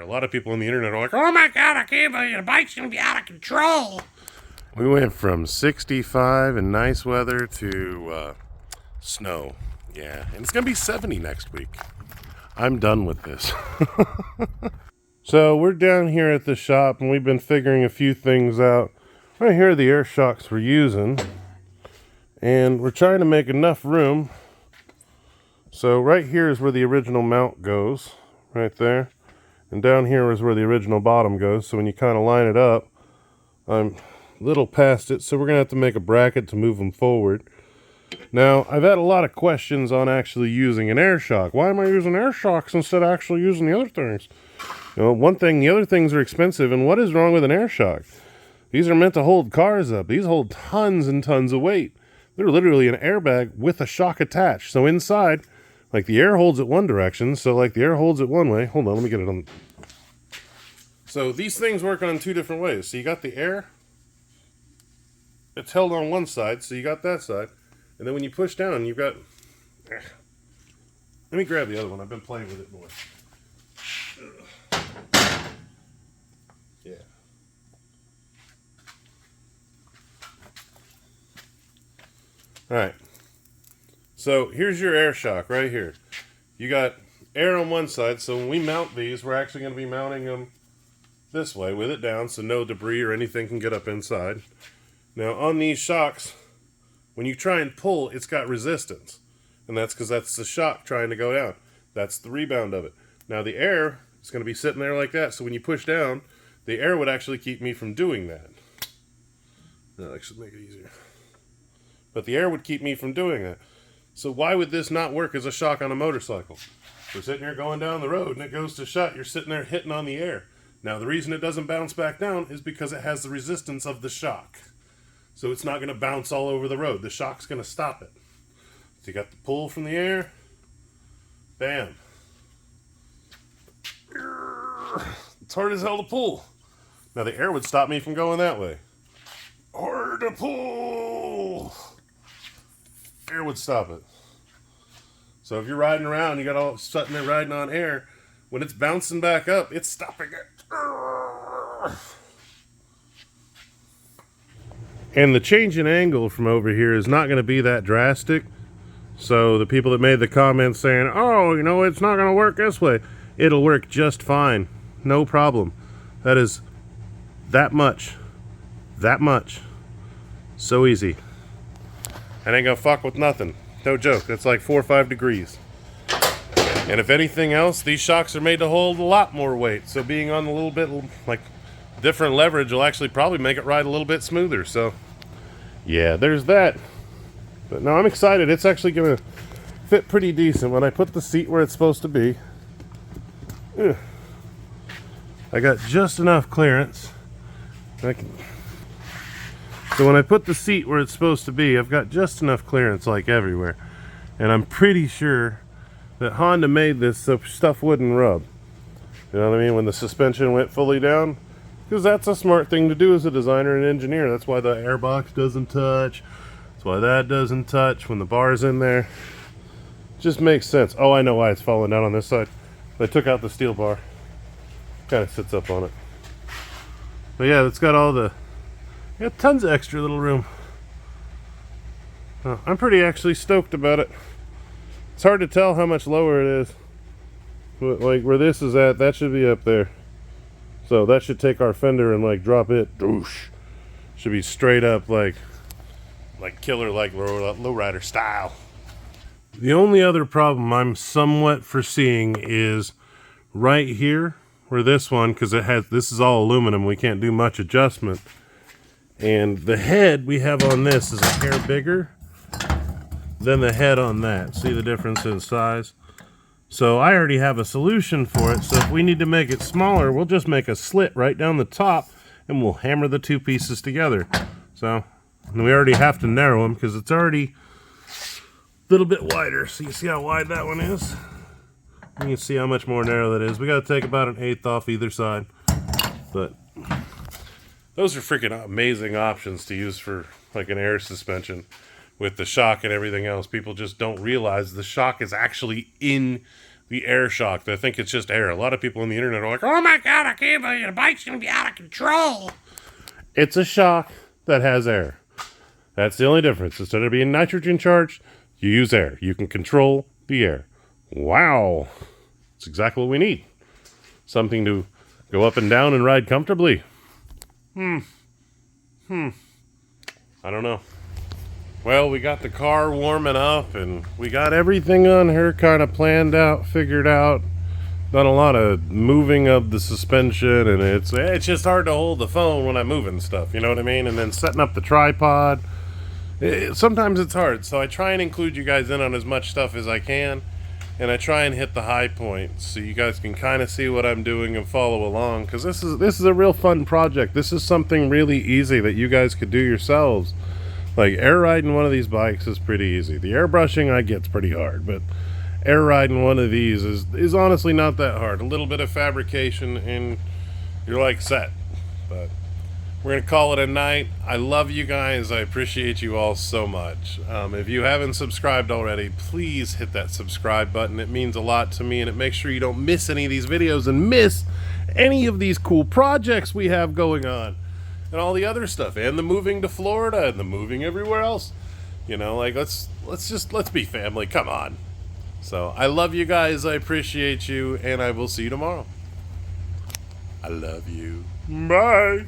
A lot of people on the internet are like, oh my god, I can't believe the bike's gonna be out of control. We went from 65 and nice weather to snow. Yeah, and it's gonna be 70 next week. I'm done with this. So we're down here at the shop and we've been figuring a few things out. Right here are the air shocks we're using. And we're trying to make enough room. So right here is where the original mount goes. Right there. And down here is where the original bottom goes. So when you kind of line it up, I'm a little past it. So we're going to have to make a bracket to move them forward. Now, I've had a lot of questions on actually using an air shock. Why am I using air shocks instead of actually using the other things? You know, one thing, the other things are expensive. And what is wrong with an air shock? These are meant to hold cars up. These hold tons and tons of weight. They're literally an airbag with a shock attached. So inside, like the air holds it one direction. So like the air holds it one way. Hold on, let me get it on. So these things work on two different ways. So you got the air. It's held on one side. So you got that side. And then when you push down, you've got... Let me grab the other one. I've been playing with it more. Yeah. Alright. So here's your air shock right here. You got air on one side. So when we mount these, we're actually going to be mounting them this way with it down so no debris or anything can get up inside. Now on these shocks, when you try and pull, it's got resistance. And that's because that's the shock trying to go down. That's the rebound of it. Now the air is going to be sitting there like that. So when you push down, the air would actually keep me from doing that. That actually make it easier. But the air would keep me from doing that. So why would this not work as a shock on a motorcycle? We're sitting here going down the road and it goes to shut. You're sitting there hitting on the air. Now the reason it doesn't bounce back down is because it has the resistance of the shock. So it's not going to bounce all over the road. The shock's going to stop it. So you got the pull from the air. Bam. It's hard as hell to pull. Now the air would stop me from going that way. Hard to pull. Air would stop it. So if you're riding around, you got all sitting there riding on air, when it's bouncing back up, it's stopping it. And the change in angle from over here is not going to be that drastic. So the people that made the comments saying, oh, you know, it's not going to work this way. It'll work just fine. No problem. That is that much. That much. So easy. I ain't going to fuck with nothing. No joke. That's like 4 or 5 degrees. And if anything else, these shocks are made to hold a lot more weight. So being on a little bit like different leverage will actually probably make it ride a little bit smoother. So yeah, there's that. But no, I'm excited. It's actually going to fit pretty decent. When I put the seat where it's supposed to be, I got just enough clearance. So when I put the seat where it's supposed to be, I've got just enough clearance like everywhere. And I'm pretty sure that Honda made this so stuff wouldn't rub. You know what I mean? When the suspension went fully down. Because that's a smart thing to do as a designer and engineer. That's why the airbox doesn't touch. That's why that doesn't touch when the bar's in there. Just makes sense. Oh, I know why it's falling down on this side. I took out the steel bar. Kind of sits up on it. But yeah, it's got all the... got tons of extra little room. I'm pretty actually stoked about it. It's hard to tell how much lower it is. But like where this is at, that should be up there. So that should take our fender and like drop it. Doosh. Should be straight up like killer, like lowrider style. The only other problem I'm somewhat foreseeing is right here where this one, because this is all aluminum, we can't do much adjustment. And the head we have on this is a hair bigger than the head on that. See the difference in size? So I already have a solution for it. So if we need to make it smaller, we'll just make a slit right down the top and we'll hammer the two pieces together. So and we already have to narrow them because it's already a little bit wider. So you see how wide that one is? You can see how much more narrow that is. We got to take about 1/8 off either side. But those are freaking amazing options to use for like an air suspension with the shock and everything else. People just don't realize the shock is actually in the air shock. They think it's just air. A lot of people on the internet are like, oh my God, I can't believe the bike's going to be out of control. It's a shock that has air. That's the only difference. Instead of being nitrogen charged, you use air. You can control the air. Wow. That's exactly what we need. Something to go up and down and ride comfortably. I don't know. Well, we got the car warming up, and we got everything on her kind of planned out, figured out. Done a lot of moving of the suspension, and it's just hard to hold the phone when I'm moving stuff, you know what I mean? And then setting up the tripod. Sometimes it's hard, so I try and include you guys in on as much stuff as I can, and I try and hit the high points so you guys can kind of see what I'm doing and follow along, because this is a real fun project. This is something really easy that you guys could do yourselves. Like, air riding one of these bikes is pretty easy. The airbrushing I get's pretty hard, but air riding one of these is honestly not that hard. A little bit of fabrication and you're like set. But we're gonna call it a night. I love you guys. I appreciate you all so much. If you haven't subscribed already, please hit that subscribe button. It means a lot to me, and it makes sure you don't miss any of these videos and miss any of these cool projects we have going on. And all the other stuff, and the moving to Florida, and the moving everywhere else. You know, like, let's be family. Come on. So I love you guys. I appreciate you, and I will see you tomorrow. I love you. Bye.